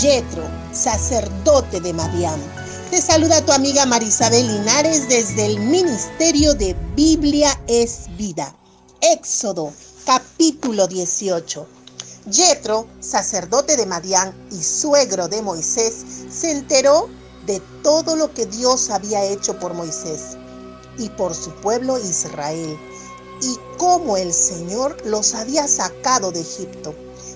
Yetro, sacerdote de Madián. Te saluda tu amiga Marisabel Linares desde el Ministerio de Biblia es Vida. Éxodo, capítulo 18. Yetro, sacerdote de Madián y suegro de Moisés, se enteró de todo lo que Dios había hecho por Moisés y por su pueblo Israel, y cómo el Señor los había sacado de Egipto.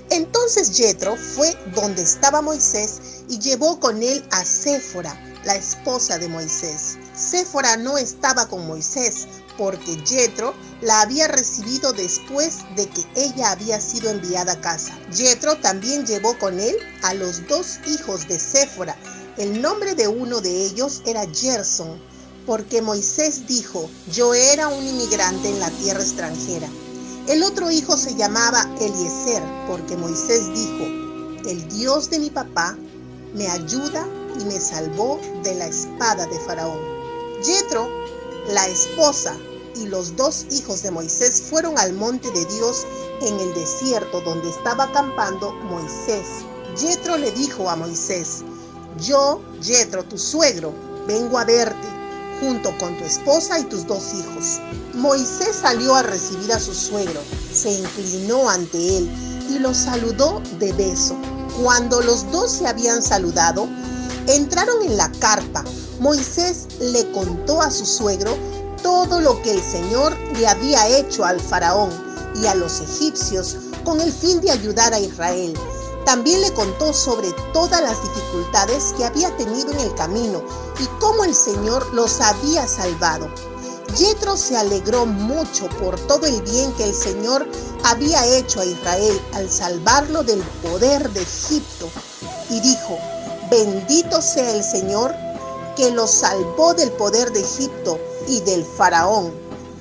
Entonces Yetro fue donde estaba Moisés y llevó con él a Séfora, la esposa de Moisés. Séfora no estaba con Moisés porque Yetro la había recibido después de que ella había sido enviada a casa. Yetro también llevó con él a los dos hijos de Séfora. El nombre de uno de ellos era Gerson, porque Moisés dijo: yo era un inmigrante en la tierra extranjera. El otro hijo se llamaba Eliezer, porque Moisés dijo: el Dios de mi papá me ayuda y me salvó de la espada de Faraón. Yetro, la esposa, y los dos hijos de Moisés fueron al monte de Dios en el desierto donde estaba acampando Moisés. Yetro le dijo a Moisés: yo, Yetro, tu suegro, vengo a verte, junto con tu esposa y tus dos hijos. Moisés salió a recibir a su suegro, se inclinó ante él y lo saludó de beso. Cuando los dos se habían saludado, entraron en la carpa. Moisés le contó a su suegro todo lo que el Señor le había hecho al faraón y a los egipcios con el fin de ayudar a Israel. También le contó sobre todas las dificultades que había tenido en el camino y cómo el Señor los había salvado. Yetro se alegró mucho por todo el bien que el Señor había hecho a Israel al salvarlo del poder de Egipto, y dijo: bendito sea el Señor que los salvó del poder de Egipto y del faraón.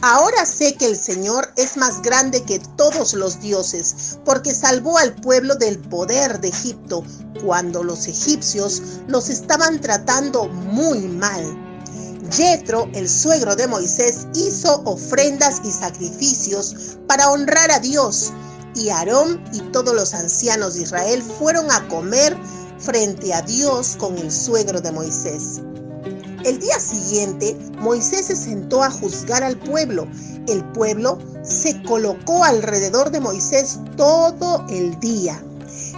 Ahora sé que el Señor es más grande que todos los dioses, porque salvó al pueblo del poder de Egipto cuando los egipcios los estaban tratando muy mal. Yetro, el suegro de Moisés, hizo ofrendas y sacrificios para honrar a Dios, y Aarón y todos los ancianos de Israel fueron a comer frente a Dios con el suegro de Moisés. El día siguiente, Moisés se sentó a juzgar al pueblo. El pueblo se colocó alrededor de Moisés todo el día.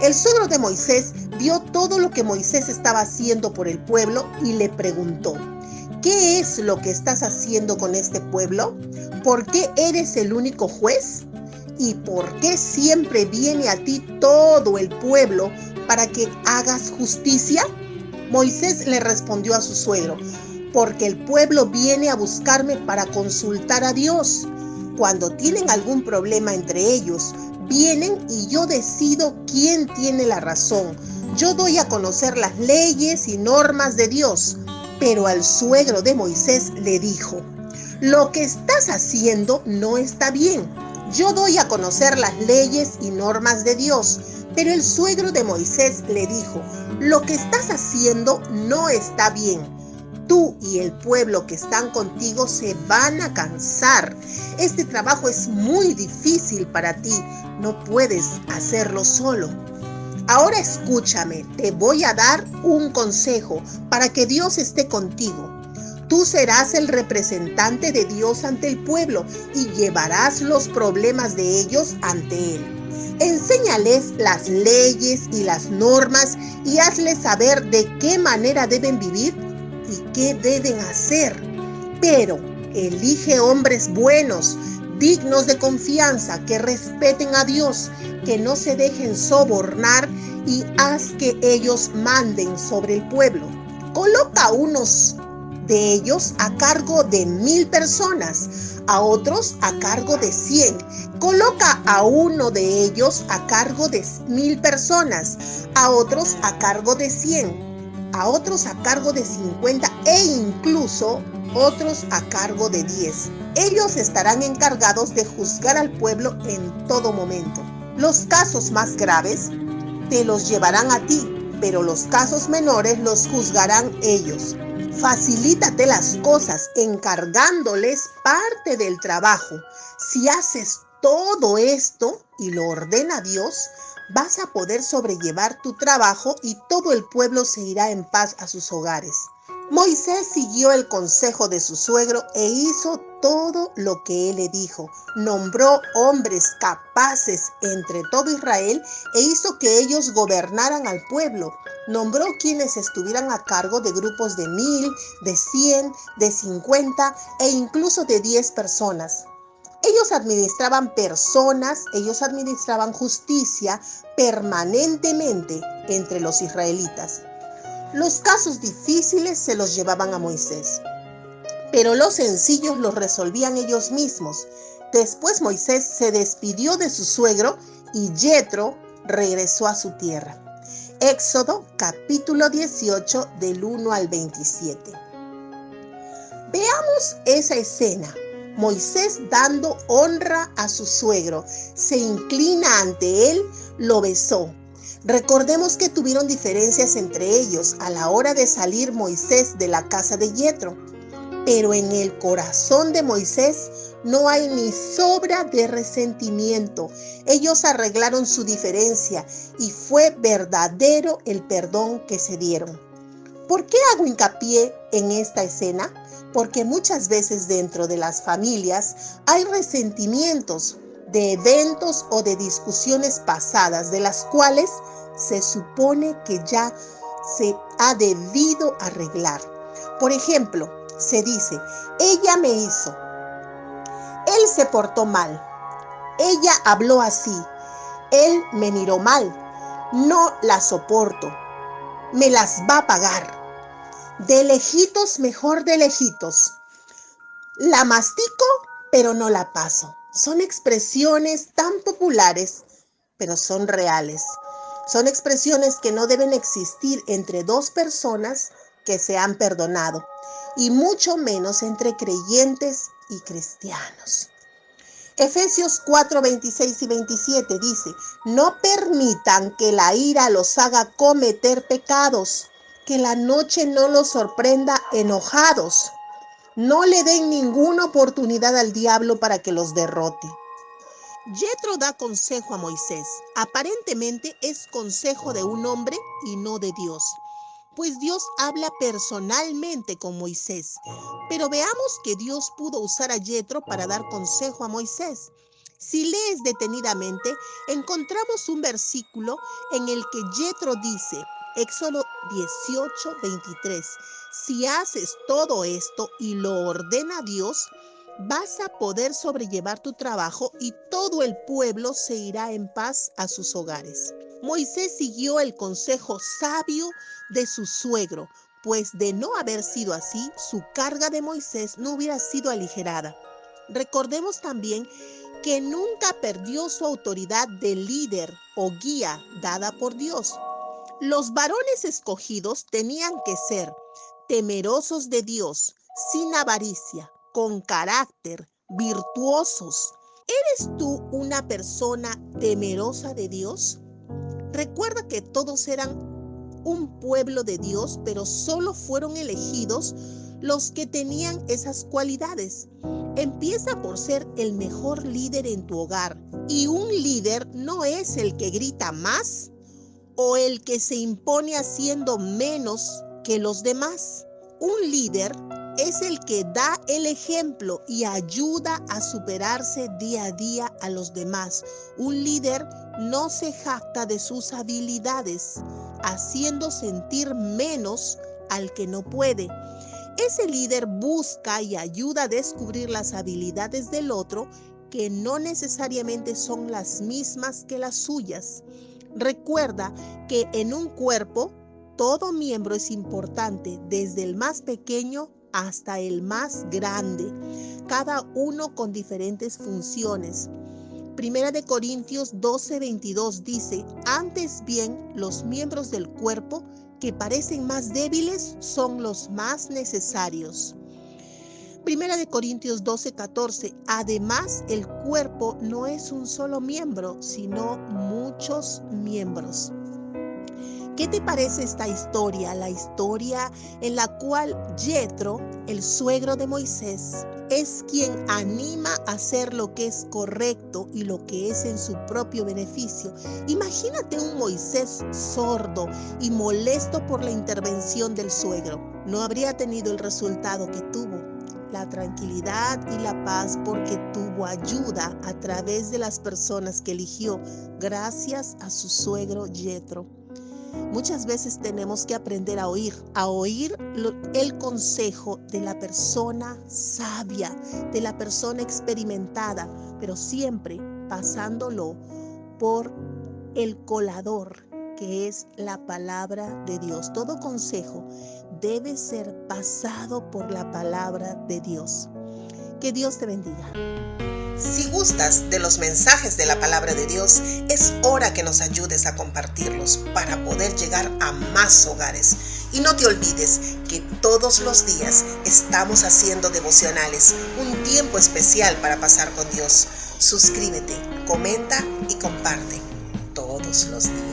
El suegro de Moisés vio todo lo que Moisés estaba haciendo por el pueblo y le preguntó: ¿qué es lo que estás haciendo con este pueblo? ¿Por qué eres el único juez? ¿Y por qué siempre viene a ti todo el pueblo para que hagas justicia? Moisés le respondió a su suegro: porque el pueblo viene a buscarme para consultar a Dios. Cuando tienen algún problema entre ellos, vienen y yo decido quién tiene la razón. Yo doy a conocer las leyes y normas de Dios. Pero al suegro de Moisés le dijo: lo que estás haciendo no está bien. Yo doy a conocer las leyes y normas de Dios. Pero el suegro de Moisés le dijo: lo que estás haciendo no está bien. Tú y el pueblo que están contigo se van a cansar. Este trabajo es muy difícil para ti. No puedes hacerlo solo. Ahora escúchame, te voy a dar un consejo para que Dios esté contigo. Tú serás el representante de Dios ante el pueblo y llevarás los problemas de ellos ante Él. Enséñales las leyes y las normas y hazles saber de qué manera deben vivir y qué deben hacer. Pero elige hombres buenos, dignos de confianza, que respeten a Dios, que no se dejen sobornar, y haz que ellos manden sobre el pueblo. Coloca a unos de ellos a cargo de 1000 personas, a otros a cargo de 100. Coloca a uno de ellos a cargo de 1000 personas, a otros a cargo de 100, a otros a cargo de 50 e incluso otros a cargo de 10. Ellos estarán encargados de juzgar al pueblo en todo momento. Los casos más graves te los llevarán a ti, pero los casos menores los juzgarán ellos. Facilítate las cosas encargándoles parte del trabajo. Si haces todo esto y lo ordena Dios, vas a poder sobrellevar tu trabajo y todo el pueblo se irá en paz a sus hogares. Moisés siguió el consejo de su suegro e hizo todo lo que él le dijo. Nombró hombres capaces entre todo Israel e hizo que ellos gobernaran al pueblo. Nombró quienes estuvieran a cargo de grupos de 1000, de 100, de 50 e incluso de 10 personas. Ellos administraban personas, ellos administraban justicia permanentemente entre los israelitas. Los casos difíciles se los llevaban a Moisés, pero los sencillos los resolvían ellos mismos. Después Moisés se despidió de su suegro y Yetro regresó a su tierra. Éxodo capítulo 18 del 1 al 27. Veamos esa escena. Moisés dando honra a su suegro, se inclina ante él, lo besó. Recordemos que tuvieron diferencias entre ellos a la hora de salir Moisés de la casa de Yetro, pero en el corazón de Moisés no hay ni sobra de resentimiento. Ellos arreglaron su diferencia y fue verdadero el perdón que se dieron. ¿Por qué hago hincapié en esta escena? Porque muchas veces dentro de las familias hay resentimientos de eventos o de discusiones pasadas, de las cuales se supone que ya se ha debido arreglar. Por ejemplo, se dice, ella me hizo, él se portó mal, ella habló así, él me miró mal, no la soporto, me las va a pagar. De lejitos, mejor de lejitos. La mastico, pero no la paso. Son expresiones tan populares, pero son reales. Son expresiones que no deben existir entre dos personas que se han perdonado, y mucho menos entre creyentes y cristianos. Efesios 4, 26 y 27 dice, no permitan que la ira los haga cometer pecados, que la noche no los sorprenda enojados. No le den ninguna oportunidad al diablo para que los derrote. Yetro da consejo a Moisés. Aparentemente es consejo de un hombre y no de Dios, pues Dios habla personalmente con Moisés. Pero veamos que Dios pudo usar a Yetro para dar consejo a Moisés. Si lees detenidamente, encontramos un versículo en el que Yetro dice, Éxodo 18, 23, si haces todo esto y lo ordena Dios, vas a poder sobrellevar tu trabajo y todo el pueblo se irá en paz a sus hogares. Moisés siguió el consejo sabio de su suegro, pues de no haber sido así, su carga de Moisés no hubiera sido aligerada. Recordemos también que nunca perdió su autoridad de líder o guía dada por Dios. Los varones escogidos tenían que ser temerosos de Dios, sin avaricia, con carácter, virtuosos. ¿Eres tú una persona temerosa de Dios? Recuerda que todos eran un pueblo de Dios, pero solo fueron elegidos los que tenían esas cualidades. Empieza por ser el mejor líder en tu hogar. Y un líder no es el que grita más o el que se impone haciendo menos que los demás. Un líder es el que da el ejemplo y ayuda a superarse día a día a los demás. Un líder no se jacta de sus habilidades, haciendo sentir menos al que no puede. Ese líder busca y ayuda a descubrir las habilidades del otro que no necesariamente son las mismas que las suyas. Recuerda que en un cuerpo todo miembro es importante, desde el más pequeño hasta el más grande, cada uno con diferentes funciones. Primera de Corintios 12, 22 dice, antes bien los miembros del cuerpo que parecen más débiles son los más necesarios. Primera de Corintios 12, 14. Además, el cuerpo no es un solo miembro, sino muchos miembros. ¿Qué te parece esta historia? La historia en la cual Yetro, el suegro de Moisés, es quien anima a hacer lo que es correcto y lo que es en su propio beneficio. Imagínate un Moisés sordo y molesto por la intervención del suegro. No habría tenido el resultado que tuvo, la tranquilidad y la paz, porque tuvo ayuda a través de las personas que eligió gracias a su suegro Yetro. Muchas veces tenemos que aprender a oír el consejo de la persona sabia, de la persona experimentada, pero siempre pasándolo por el colador, que es la palabra de Dios. Todo consejo debe ser pasado por la palabra de Dios. Que Dios te bendiga. Si gustas de los mensajes de la palabra de Dios, es hora que nos ayudes a compartirlos para poder llegar a más hogares. Y no te olvides que todos los días estamos haciendo devocionales, un tiempo especial para pasar con Dios. Suscríbete, comenta y comparte todos los días.